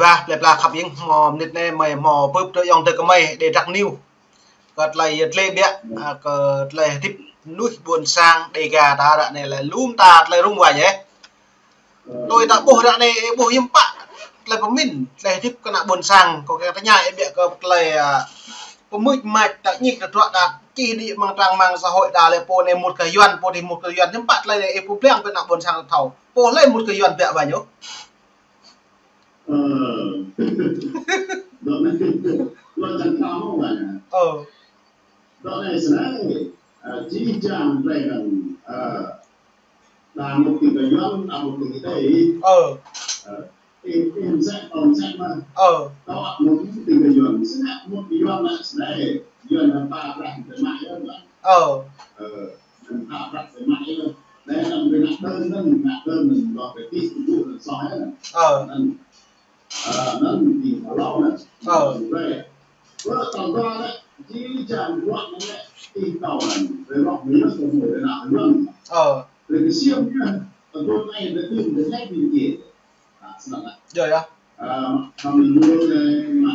ra lẹp làขับยิงมอมนิดเน่ไม่มอปุ๊บจะยองเตะก็ไม่เดดักนิวก็เลยเลยเบี้ยก็เลยทิปnúi buồn sang đề gà ta đã này là lúm taเลยrung vào vậy tôi đã bổ đã này bổ yếm bạเลยผมมินเลยทิปก็น่ะbuồn sang có cái tay nhaiเบี้ยก็เลยผมมึกmạch đã nhịp được đoạn đạt chỉ đi mang trang mang xã hội đàเลยโปในmột cái yuanโปthì một cái yuan yếm bạเลยเอปูเปลี่ยนเป็นน่ะbuồn sang thầuโปเลยmột cái yuanเบี้ยvậy nhá đó là chẳng cao không vậy đó là chỉ chẳng về là một cái yuan là một cái đấy em sẽ còn xem mà đó một cái yuan sẽ một cái yuan là sẽ yuan là ba rạng tới mãi hơn vậy ba rạng tới mãi hơn đây là một cái nạp đơn mình vào cái tí của vụ là sói nó thì nó lâu này về bữa còn qua đấy chỉ chẳng loạn đấy thì tàu này về lọc mỹ nó còn ngồi để nào luôn về cái siêu nhá ở đôi này nó tìm đến ngay vì gì rồi á mình mua này mà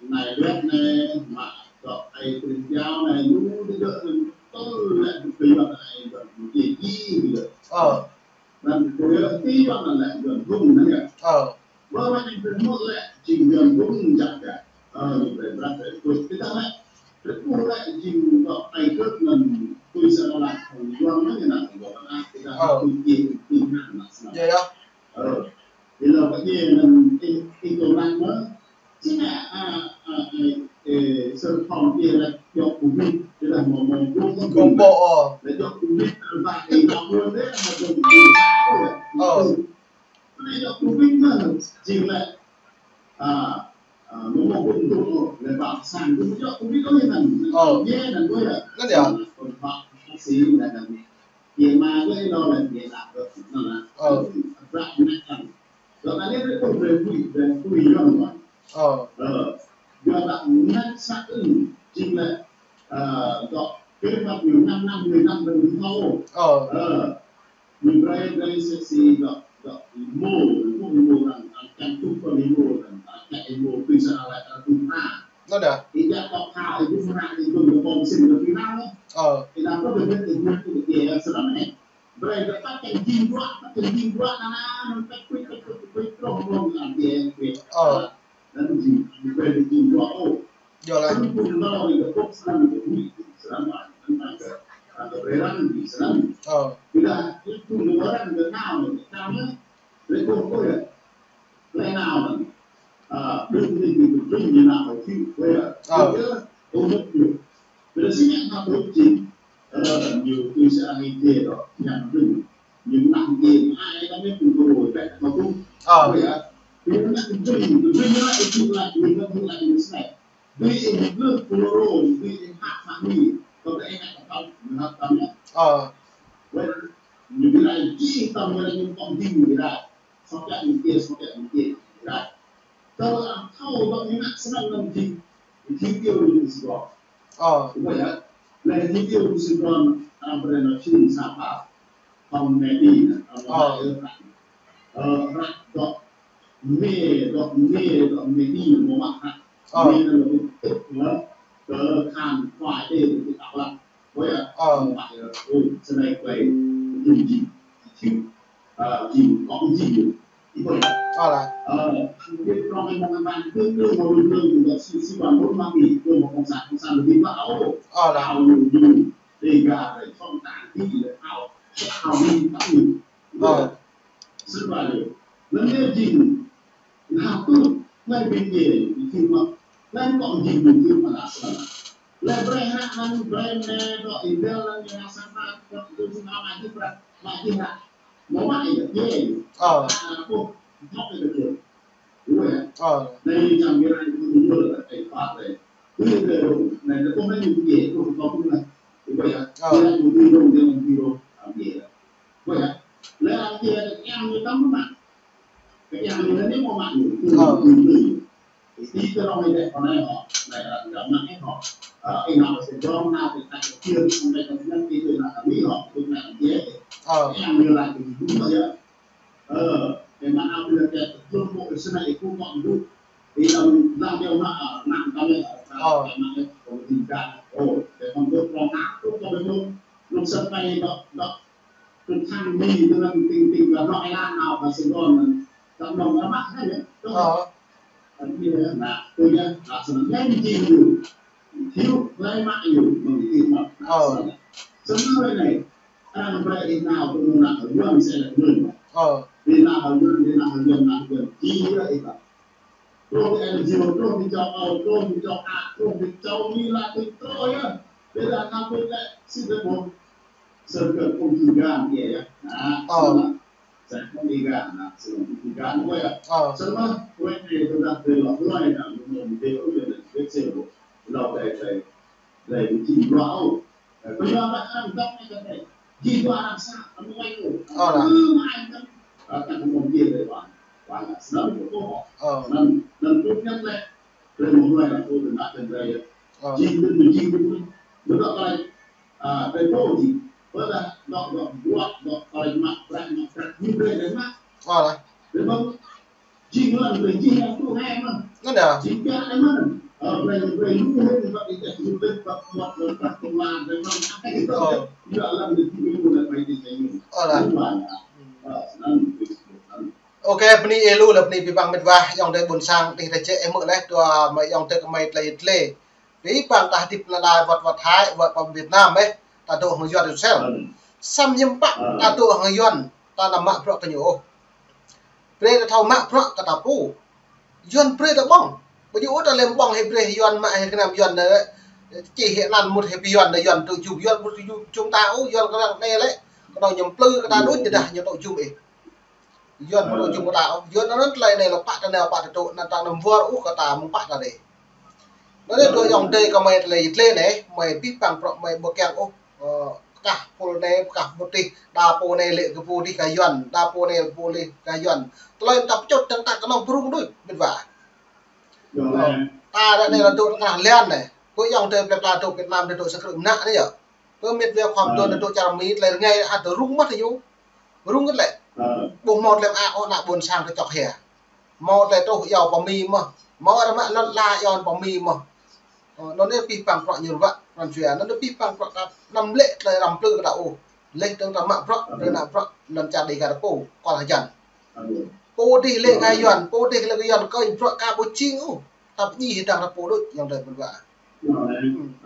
này web này mà gọi ai tình giao này luôn đi đợi tôi lại tùy vào này và gì được nên cái tí vào là lại gần vùng nữa kìa bởi vì mình phải một lại trình gần vùng chặt cả mình phải ra phải tôi cái đó đấy cái khu lại trình gọi này cất lần tôi sẽ làm thành doang nó như nào thì gọi là cái đó tôi tìm hẳn là sao vậy đó thì là cái gì là cái tổ năng đó chính là sơn phòng kia là dọc của mình thì là một gồm bộ để dọc của mình và thì nó luôn đấy là một đường đường xa rồi này dọc của mình mà chỉ là nó một vùng độ để bảo sản cũng dọc của mình có như là dễ là tôi là cái gì ạ còn họ bác sĩ là gì mà cái đó là gì làm được nó là ra này rằng đó là những cái công việc về quỷ rồi giờ bạn ngăn sát ứng chính là gọi kế hoạch nhiều 5 năm 10 năm rồi mình thâu mình đây sẽ gì gọi mô rằng chẳng chút có đi mô rằng chạy mô tuy sẽ lại là cùng hạ nó được thì đã có hạ thì cũng hạ thì cùng được còn xin được phía nào thì là có được cái tình huống của cái sự lắm này vậy là phát triển kinh qua nó cách quyết không làm gì việc nên gì về thì kinh qua giờ là cũng nó thì có sang cái mũi sang mà cái về răng thì sang thì là cái chung nó răng cái nào nữa để cô có được lẽ nào là đừng thì đừng như nào mà chịu về tôi mất nhiều bây giờ xin nhận học được gì nhiều tôi sẽ hay thế đó nhằm đừng những nặng tiền ai đã biết cùng tôi rồi vậy mà cũng vậy thì nó nhận đừng lại chịu lại mình nó không lại như thế này vì một nước fluoro vì hạt mạng mì còn cái này không nó tâm nhé vậy những cái này chỉ tâm là những con tim người ta sau cái những kia đấy tôi làm thâu bằng những nặng sang làm gì thì tiêu được gì đó vậy á này thì tiêu được gì đó làm nó chừng sao bảo phòng này đi nó lại đó mê đi một mặt mê là một tích nó khan khoai đây thì tạo lập với không phải là sau này quay dùng gì gì có gì thì vậy cái trong cái mong bạn tương đương một đường thì là sư đoàn 4 nghỉ từ một cộng sản được tin bão đào nhiều để gà để phong tán thì để hào đi bắt mình sư đoàn được nó nên gì hào tư ngay bên gì thì mà lên còn gì mình chưa mà là lên brand gọi email là nhà sản phẩm cho tôi xin nói lại thì là nó mãi được gì không nó được đúng rồi đây trong cái này cũng đưa là cái pháp này cứ này nó không có những gì cũng không là vậy đây là một video làm gì vậy là gì em như tấm bạn cái em như nếu mà bạn thì tí cái đó này còn này họ này là đậm nặng họ cái nào sẽ cho nào thì tại kia không đây là nhân cái người là mỹ họ tôi làm thế em như là thì đúng rồi thì mà nào bây giờ kelompok senai itu kok dulu di dalam dia nak kami politikan memang berperan aku kalau belum sampai dok thang đi cho nên tìm là loại lan nào và sinh con cộng đồng các bạn thấy đấy như là tôi nhân là sự lên nhiều thiếu lấy mạng nhiều bằng tìm mà sớm nơi này đang vậy nào tôi muốn làm ở gần sẽ là người vì nào ở gần vì nào ở gần là gần chi vậy cả tôi em nhiều tôi đi cho tôi đi cho tôi đi cho như là tôi á bây giờ nào tôi lại xin được một circle pembukaan dia ya. Saya pembukaan, pembukaan gue ya. Semua gue itu dah mulai dah membuat udah kecil, lalu dari jiwa. Penyampaian tak ada jiwa rasa, mulai itu. Kan mungkin dari banyak selalu itu. Dan punya le mulai aku nak dari jiwa betul kali betul Wala no buat no kalau mak berani ni berani mak. Memang jingan jingan tu memang. Nada. Jika memang berani lu buat itu buat buat pertemuan memang apa itu dia alam di sini pun ada di sini. Ok, bni elu là bni bibang medwah yang dari bunsang di taje emu leh tua yang ter kemai tle. Bi bang tah tip la wat hai wat Việt Nam ta tu hang yuan sel sam nyempak ta tu hang yuan ta na mak pro kanyo pre ta thau mak pro ka ta pu yuan pre ta bong bu yu ta lem bong he pre yuan ma he kanam yuan da chỉ hiện lan một he yuan da yuan tu chu yuan tu chúng ta u yuan ka ne le ka do nyom plư ka ta đối da nyo to chu e yuan mo chu ta yuan nó lại này là pa ta nào pa ta tu na ta nam vua u ka ta mong pa ta de nó để tôi dòng đây có mày lấy lên này mày biết bằng pro mày bộ kẹo ô cả bộ này cả một tí đa bộ này lệ cái bộ đi cái yuan đa bộ này bộ đi cái yuan tôi tập chốt tăng tăng cái lòng prung đôi bên vả ta đã này là tôi ngả lên này tôi dòng đây là tôi Việt Nam để tôi sẽ cưỡng nặng đấy nhở tôi biết vềความtôi là tôi chả mỹ lấy ngay à tôi rung mất thì chú rung cái lại bộ một làm à họ lại buồn sang tôi chọc hẻ một là tôi giàu bò mì mà một là mẹ nó la giòn bò mì mà nó nên pi bằng loại nhiều vậy còn chuyện nó pi bằng loại năm lệ là làm tư cái đạo lên tương làm mạng loại nên là loại làm cha đi cả phố còn là dần phố đi lệ cái dần phố đi là cái dần coi loại ca bố chi ngủ tập gì thì đang là phố đội dòng đời mình vậy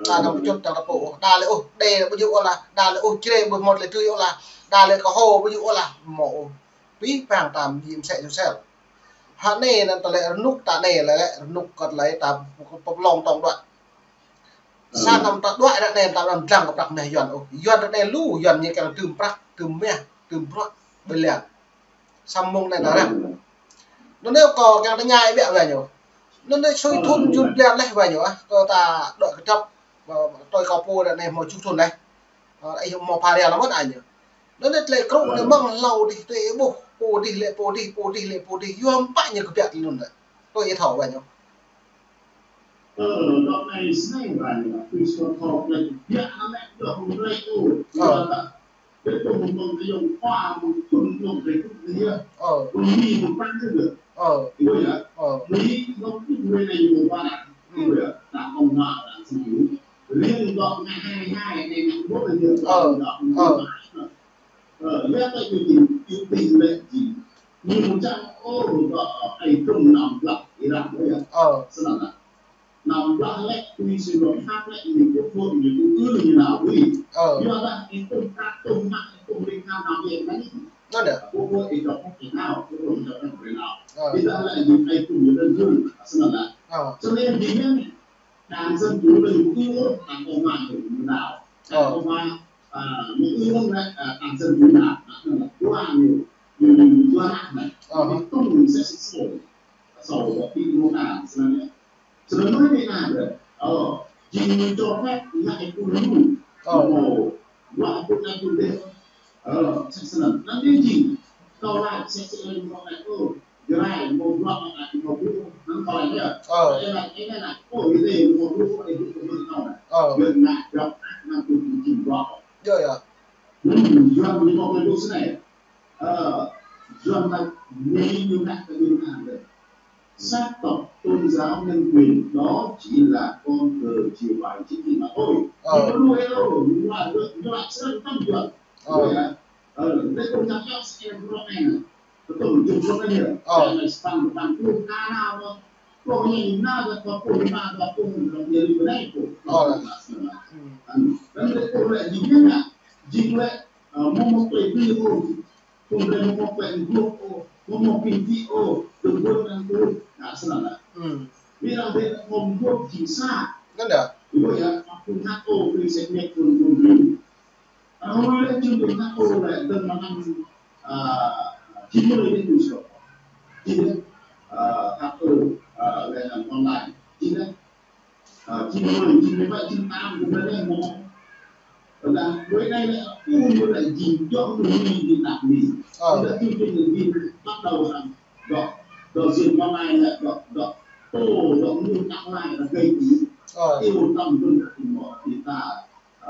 ta làm chút đang là phố đa lệ ô đây là ví dụ là đa lệ ô kia một lệ tươi là đa lệ có hồ ví dụ là mổ pi bằng tạm gì sẽ hạ này là ta lại nút ta này lại nút còn lấy ta bọc lòng tổng đoạn sang làm ta đoạn đã nền ta làm răng của đặc này yuan đã nền lú yuan như cái là từ prak từ mẹ từ prak bên liền xong mông này đó nó nếu có cái nhai bẹ về nhổ nó đây xôi thun chun lên đấy về nhổ tôi ta đợi cái chấp tôi có po là này một chút thun này anh không mò pha đèo nó mất ảnh nhở nó đây lại câu này măng lâu thì tôi bố po đi yuan bại như cái bẹ luôn đấy tôi thảo về nhổ đó này sai vậy là tôi sẽ học lại việc nó lại được một cái cái tôi một cái dùng khoa một dùng cái gì á vì một ban được rồi vì nó cái người này một ban rồi là ông nào là gì liên đoạn ngày 22 này mình có được nhiều liên tại vì tỷ lệ gì nhưng trong ai trong nằm lặng thì làm đấy sao nào ra lệ tuy sự đổi khác lệ mình cũng thôi mình cũng cứ như nào đi nhưng mà bạn cái công tác công mạng công linh nào về cái nó được cô thì chọn cái nào cô thì chọn cái nào bây giờ lại những ai cùng những đơn dương sao là cho nên vì nên đàn dân chủ mình cũng yêu đàn công mạng như nào công mạng những yêu này đàn dân chủ nào là qua nhiều qua này công sẽ sổ khi mua hàng sao này sebenarnya ini ada, jin copet nak ikut dulu, buat aku deh, senang. Nanti jin, kalau lah saya mau aku gerai mau buat mau dulu, nanti kalau dia, nak, ini mau dulu tahu, nak job nanti jin buat. Ya. Jual 50 dulu sana, jual như các cái nguyên hàng đấy sắc tộc tôn giáo nhân quyền đó chỉ là con cờ chiều bài chính trị mà thôi. Nhưng nó nuôi đâu nhưng mà sơn tâm chuẩn đây cũng chẳng cho xem nó này tôi dùng cho cái này là tăng cung ca nào đó có nhìn nào là có cung nào đó cung là nhiều đấy của dan đây là gì nhá gì vậy một cái video cùng với một cái một video được quân đang tôi đã xem là vì là bên phòng quốc chính xác Nên được. Bởi vậy cùng hát ô thì sẽ nhận cùng mình hôm nay chương trình hát ô là từng năm 90 đến 16 thì hát ô là làm online thì đấy 90 97 98 cũng đấy một là với đây là như là gì cho mình thì làm gì là chương trình là gì bắt đầu là đó diện online là đó tô đó như tăng lại là gây tí yêu tâm hơn là mọi thì ta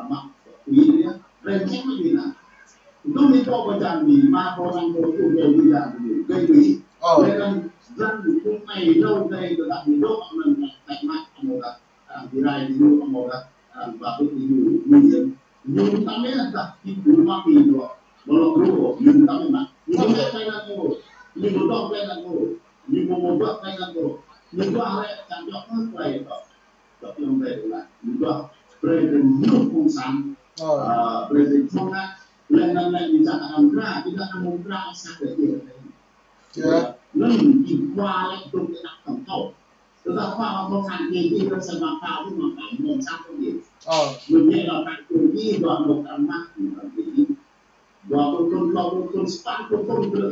mặc quý đấy đây chắc là gì là lúc đi cho vào chẳng gì mà có năng có chủ đề gì là gây quý đây là dân cũng này lâu đây rồi đặt mình đốt mình tại mắt một là thì này thì đốt một là và tôi thì nhiều dân nhưng ta mới là đặt cái cú ma pì rồi nó rồi nhưng ta mới mặc nhưng mà đây là ngồi nhưng một đốt đây là ngồi nhưng một đốt đây là ngồi nhưng qua đây chẳng cho nó quay đó yang baik lah juga presiden hukum sam presiden mana lain-lain dicakap angka tidak angka sangat dia nên chỉ qua lại tôi sẽ đặt tổng thầu từ đó qua một hàng kỳ thì nó sẽ báo cáo với một cảnh một trăm công việc mình nghe là tại từ đi đoàn một trăm năm đoàn con span con được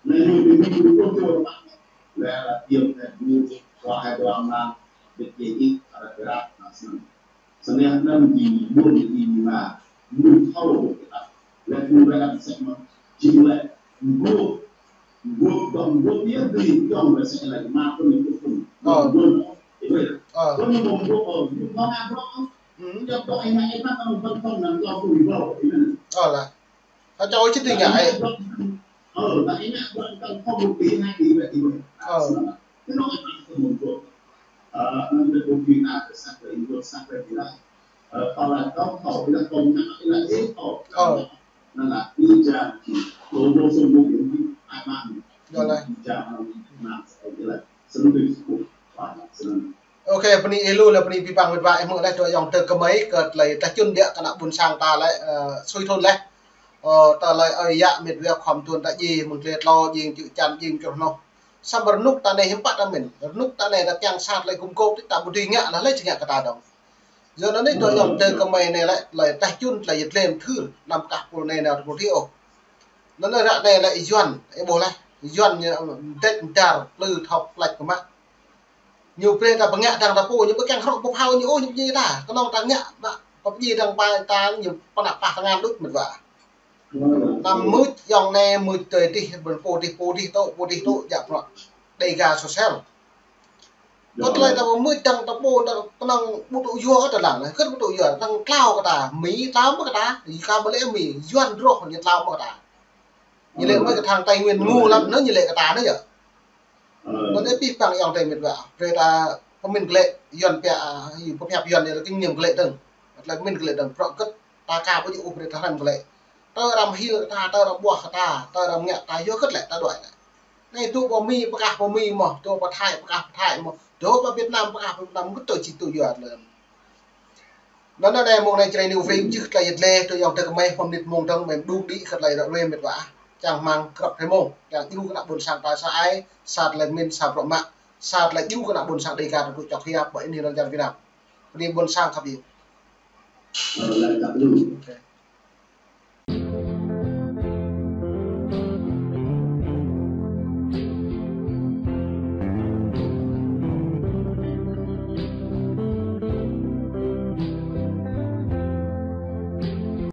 nên mình con tôi là điểm để mua qua hai đoàn là jadi gerak sebenarnya di mana tahu kita lihat mereka segmen jumlah gua dia di yang biasanya lagi makan itu pun itu kalau mau ngabro dia tuh enak kalau tonton dan kalau bau ini là nó cho chứ gì ngại là enak kalau không bukti hay gì vậy cái nó enak nanti mungkin ada sampai itu sampai bilang kalau kau bilang kau nak bilang kau nak ijazah logo semua ini aman ijazah nak bilang senang cukup banyak senang ok pani elu là pani bipang vượt vại mượn lại cho dòng từ cái mấy cợt lấy ta chun địa ta đã buồn sang ta lại xuôi thôn lại ta lại ở dạ miệt việc khom tuần tại gì một liệt lo gì chịu chăn gì cho nó sao mà nút ta này hiếm bắt ra mình nút ta này là càng sát lại cùng cô ta một đi ngạ là lấy chừng ngạ cả ta đồng giờ nó đấy tôi dòng từ cái mấy này lại ta chun lại giật lên thử làm cả bộ này nào một thiệu nó là đoạn này lại doan cái bộ này doan như tết trà lư thọc lạch của mắt nhiều plei ta bằng ngạ thằng ta po những cái càng không bốc hao như ô như ta có non ta ngạ có gì thằng ba ta nhiều con nạp bạc thằng ăn đứt mình vả làm mứt dòng này mứt tới thì bẩn po đi to giảm rồi đầy gà sốt xeo có lại ta mứt thằng ta po ta con năng bút tụ vua ở đằng này cất bút tụ vua thằng cao cả ta mỹ tám cả ta thì cao bữa lẽ mỹ doan rồi còn nhiệt lao cả ta như lệ mấy cái thằng tây nguyên ngu lắm nó như lệ cả ta đấy nhở nó để bị bằng dòng tây miệt vào về ta có mình lệ doan bẹ gì có hẹp doan này là kinh nghiệm lệ từng là mình lệ từng rõ cất ta cao với những về thằng làm lệ ta làm hiu ta làm bùa ta làm nhẹ ta vô cất lệ ta đuổi này tụ bò mi bạc bò mi mà tụ bạc thải mà tụ bạc Việt Nam bạc Việt Nam cứ tự chỉ tự duyệt lên nó đây một này chơi nhiều phim chứ là dịch lệ tôi dòng từ mấy hôm nít mông trong mình đu đi khật lại đã lên mệt vả chẳng mang cặp thấy mông chẳng yêu cái nạp buồn sang ta sai sạt lại mình sạt rộng mạng sạt lại yêu cái nạp buồn sang đầy cả tụi chọc hiệp bởi nên là dân Việt Nam đi buồn sang khắp gì